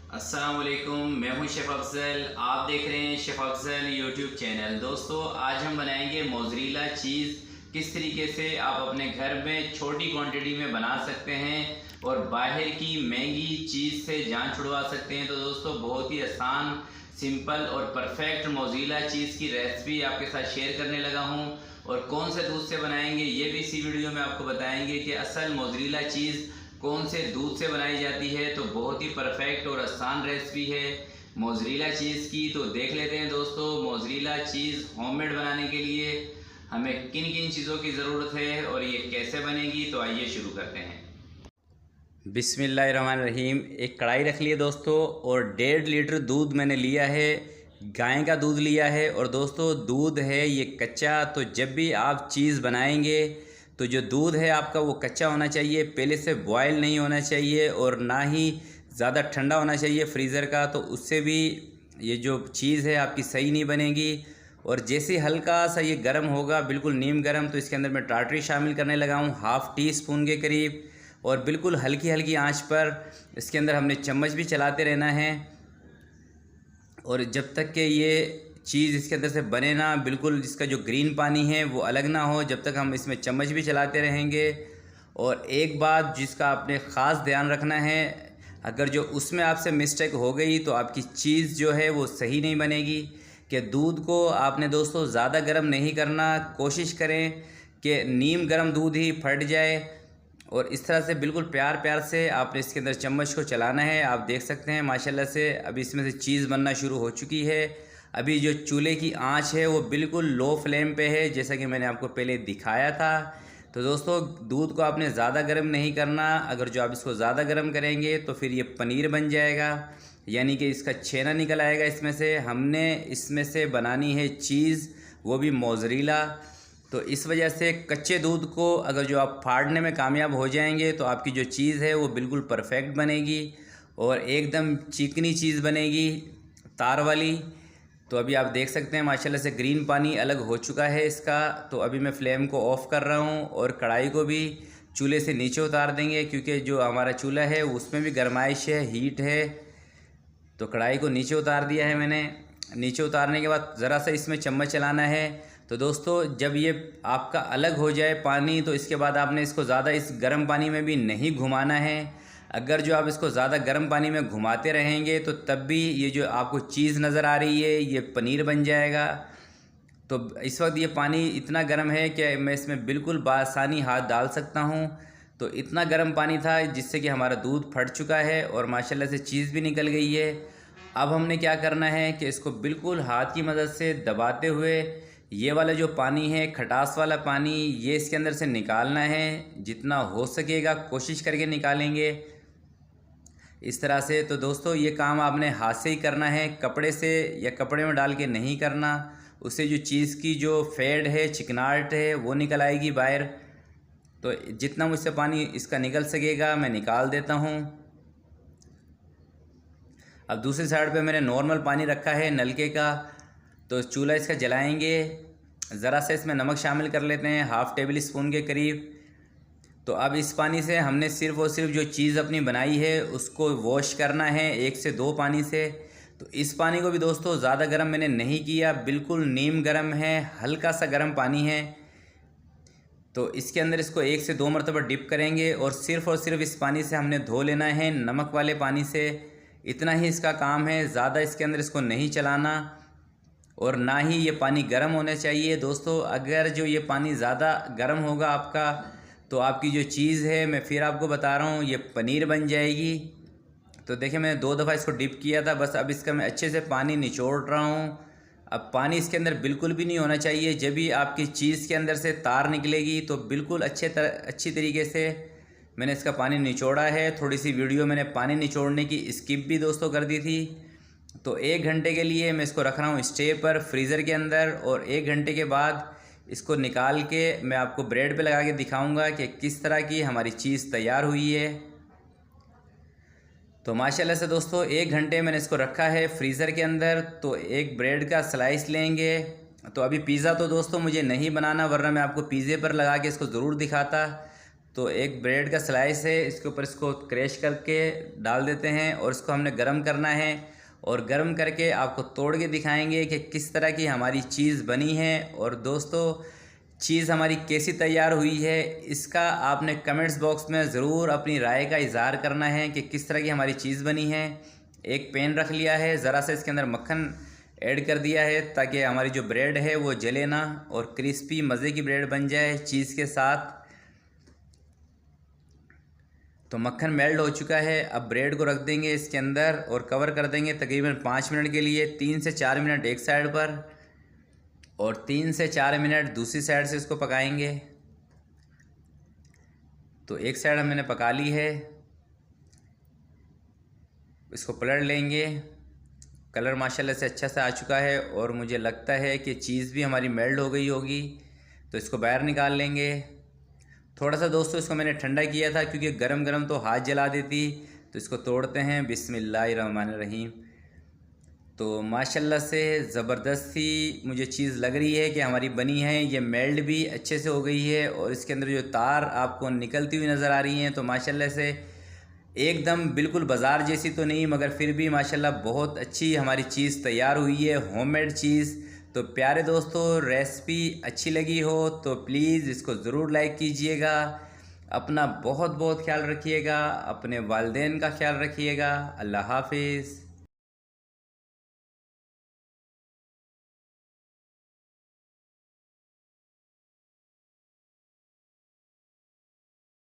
अस्सलाम वालेकुम, मैं हूं शेफ़ अफज़ल। आप देख रहे हैं शेफ़ अफज़ल यूट्यूब चैनल। दोस्तों, आज हम बनाएंगे मोज़रेला चीज़। किस तरीके से आप अपने घर में छोटी क्वांटिटी में बना सकते हैं और बाहर की महंगी चीज़ से जान छुड़वा सकते हैं। तो दोस्तों, बहुत ही आसान, सिंपल और परफेक्ट मोज़रेला चीज़ की रेसिपी आपके साथ शेयर करने लगा हूं। और कौन से दूध से बनाएंगे ये भी इसी वीडियो में आपको बताएंगे कि असल मोज़रेला चीज़ कौन से दूध से बनाई जाती है। तो बहुत ही परफेक्ट और आसान रेसिपी है मोज़रेला चीज़ की। तो देख लेते हैं दोस्तों, मोज़रेला चीज़ होममेड बनाने के लिए हमें किन किन चीज़ों की ज़रूरत है और ये कैसे बनेगी। तो आइए शुरू करते हैं। बिस्मिल्लाहिर्रहमानिर्रहीम। एक कढ़ाई रख लिए दोस्तों और 1.5 लीटर दूध मैंने लिया है। गाय का दूध लिया है। और दोस्तों, दूध है ये कच्चा। तो जब भी आप चीज़ बनाएंगे तो जो दूध है आपका वो कच्चा होना चाहिए, पहले से बॉयल नहीं होना चाहिए और ना ही ज़्यादा ठंडा होना चाहिए फ्रीज़र का। तो उससे भी ये जो चीज़ है आपकी सही नहीं बनेगी। और जैसे हल्का सा ये गर्म होगा, बिल्कुल नीम गर्म, तो इसके अंदर मैं टाटरी शामिल करने लगा हूँ, हाफ़ टी स्पून के करीब। और बिल्कुल हल्की हल्की आंच पर इसके अंदर हमने चम्मच भी चलाते रहना है। और जब तक कि ये चीज़ इसके अंदर से बने ना, बिल्कुल इसका जो ग्रीन पानी है वो अलग ना हो, जब तक हम इसमें चम्मच भी चलाते रहेंगे। और एक बात जिसका आपने ख़ास ध्यान रखना है, अगर जो उसमें आपसे मिस्टेक हो गई तो आपकी चीज़ जो है वो सही नहीं बनेगी। कि दूध को आपने दोस्तों ज़्यादा गर्म नहीं करना, कोशिश करें कि नीम गर्म दूध ही फट जाए। और इस तरह से बिल्कुल प्यार प्यार से आपने इसके अंदर चम्मच को चलाना है। आप देख सकते हैं माशाल्लाह से अभी इसमें से चीज़ बनना शुरू हो चुकी है। अभी जो चूल्हे की आंच है वो बिल्कुल लो फ्लेम पे है, जैसा कि मैंने आपको पहले दिखाया था। तो दोस्तों, दूध को आपने ज़्यादा गर्म नहीं करना। अगर जो आप इसको ज़्यादा गर्म करेंगे तो फिर ये पनीर बन जाएगा, यानी कि इसका छेना निकल आएगा इसमें से। हमने इसमें से बनानी है चीज़, वो भी मोज़रेला। तो इस वजह से कच्चे दूध को अगर जो आप फाड़ने में कामयाब हो जाएंगे तो आपकी जो चीज़ है वो बिल्कुल परफेक्ट बनेगी और एकदम चिकनी चीज़ बनेगी, तार वाली। तो अभी आप देख सकते हैं माशाल्लाह से ग्रीन पानी अलग हो चुका है इसका। तो अभी मैं फ्लेम को ऑफ़ कर रहा हूँ और कढ़ाई को भी चूल्हे से नीचे उतार देंगे, क्योंकि जो हमारा चूल्हा है उसमें भी गर्माइश है, हीट है। तो कढ़ाई को नीचे उतार दिया है मैंने। नीचे उतारने के बाद ज़रा सा इसमें चम्मच चलाना है। तो दोस्तों, जब ये आपका अलग हो जाए पानी, तो इसके बाद आपने इसको ज़्यादा इस गर्म पानी में भी नहीं घुमाना है। अगर जो आप इसको ज़्यादा गर्म पानी में घुमाते रहेंगे तो तब भी ये जो आपको चीज़ नज़र आ रही है ये पनीर बन जाएगा। तो इस वक्त ये पानी इतना गर्म है कि मैं इसमें बिल्कुल बासानी हाथ डाल सकता हूँ। तो इतना गर्म पानी था जिससे कि हमारा दूध फट चुका है और माशाल्लाह से चीज़ भी निकल गई है। अब हमने क्या करना है कि इसको बिल्कुल हाथ की मदद से दबाते हुए ये वाला जो पानी है, खटास वाला पानी, ये इसके अंदर से निकालना है। जितना हो सकेगा कोशिश करके निकालेंगे इस तरह से। तो दोस्तों, ये काम आपने हाथ से ही करना है, कपड़े से या कपड़े में डाल के नहीं करना। उससे जो चीज़ की जो फेड है, चिकनाहट है, वो निकल आएगी बाहर। तो जितना मुझसे पानी इसका निकल सकेगा मैं निकाल देता हूँ। अब दूसरी साइड पे मैंने नॉर्मल पानी रखा है नलके का। तो चूल्हा इसका जलाएंगे। ज़रा सा इसमें नमक शामिल कर लेते हैं, हाफ़ टेबल स्पून के करीब। तो अब इस पानी से हमने सिर्फ़ और सिर्फ जो चीज़ अपनी बनाई है उसको वॉश करना है 1 से 2 पानी से। तो इस पानी को भी दोस्तों ज़्यादा गर्म मैंने नहीं किया, बिल्कुल नीम गर्म है, हल्का सा गर्म पानी है। तो इसके अंदर इसको 1 से 2 मरतबा डिप करेंगे और सिर्फ़ इस पानी से हमने धो लेना है, नमक वाले पानी से। इतना ही इसका काम है, ज़्यादा इसके अंदर इसको नहीं चलाना और ना ही ये पानी गर्म होना चाहिए। दोस्तों, अगर जो ये पानी ज़्यादा गर्म होगा आपका, तो आपकी जो चीज़ है, मैं फिर आपको बता रहा हूँ, ये पनीर बन जाएगी। तो देखिए, मैंने 2 दफ़ा इसको डिप किया था, बस अब इसका मैं अच्छे से पानी निचोड़ रहा हूँ। अब पानी इसके अंदर बिल्कुल भी नहीं होना चाहिए। जब भी आपकी चीज़ के अंदर से तार निकलेगी तो बिल्कुल अच्छी तरीके से मैंने इसका पानी निचोड़ा है। थोड़ी सी वीडियो मैंने पानी निचोड़ने की स्किप भी दोस्तों कर दी थी। तो 1 घंटे के लिए मैं इसको रख रहा हूँ स्टे पर फ्रीज़र के अंदर। और 1 घंटे के बाद इसको निकाल के मैं आपको ब्रेड पे लगा के दिखाऊंगा कि किस तरह की हमारी चीज़ तैयार हुई है। तो माशाल्लाह से दोस्तों, 1 घंटे मैंने इसको रखा है फ्रीज़र के अंदर। तो एक ब्रेड का स्लाइस लेंगे। तो अभी पिज़्ज़ा तो दोस्तों मुझे नहीं बनाना, वरना मैं आपको पिज़्ज़े पर लगा के इसको ज़रूर दिखाता। तो एक ब्रेड का स्लाइस है, इसके ऊपर इसको क्रैश करके डाल देते हैं और इसको हमने गरम करना है। और गरम करके आपको तोड़ के दिखाएंगे कि किस तरह की हमारी चीज़ बनी है। और दोस्तों चीज़ हमारी कैसी तैयार हुई है, इसका आपने कमेंट्स बॉक्स में ज़रूर अपनी राय का इज़हार करना है कि किस तरह की हमारी चीज़ बनी है। एक पैन रख लिया है, ज़रा सा इसके अंदर मक्खन ऐड कर दिया है ताकि हमारी जो ब्रेड है वो जले ना और क्रिस्पी मज़े की ब्रेड बन जाए चीज़ के साथ। तो मक्खन मेल्ट हो चुका है। अब ब्रेड को रख देंगे इसके अंदर और कवर कर देंगे तकरीबन 5 मिनट के लिए। 3 से 4 मिनट एक साइड पर और 3 से 4 मिनट दूसरी साइड से इसको पकाएंगे। तो एक साइड मैंने पका ली है, इसको पलट लेंगे। कलर माशाल्लाह से अच्छा सा आ चुका है और मुझे लगता है कि चीज़ भी हमारी मेल्ट हो गई होगी। तो इसको बाहर निकाल लेंगे। थोड़ा सा दोस्तों इसको मैंने ठंडा किया था क्योंकि गरम गरम तो हाथ जला देती। तो इसको तोड़ते हैं, बिस्मिल्लाहिर्रहमानिर्रहीम। तो माशाल्लाह से ज़बरदस्त ही मुझे चीज़ लग रही है कि हमारी बनी है। ये मेल्ट भी अच्छे से हो गई है और इसके अंदर जो तार आपको निकलती हुई नज़र आ रही हैं। तो माशाल्लाह से एकदम बिल्कुल बाज़ार जैसी तो नहीं, मगर फिर भी माशाल्लाह बहुत अच्छी हमारी चीज़ तैयार हुई है, होममेड चीज़। तो प्यारे दोस्तों रेसिपी अच्छी लगी हो तो प्लीज़ इसको ज़रूर लाइक कीजिएगा। अपना बहुत बहुत ख्याल रखिएगा, अपने वालिदैन का ख्याल रखिएगा। अल्लाह हाफिज़।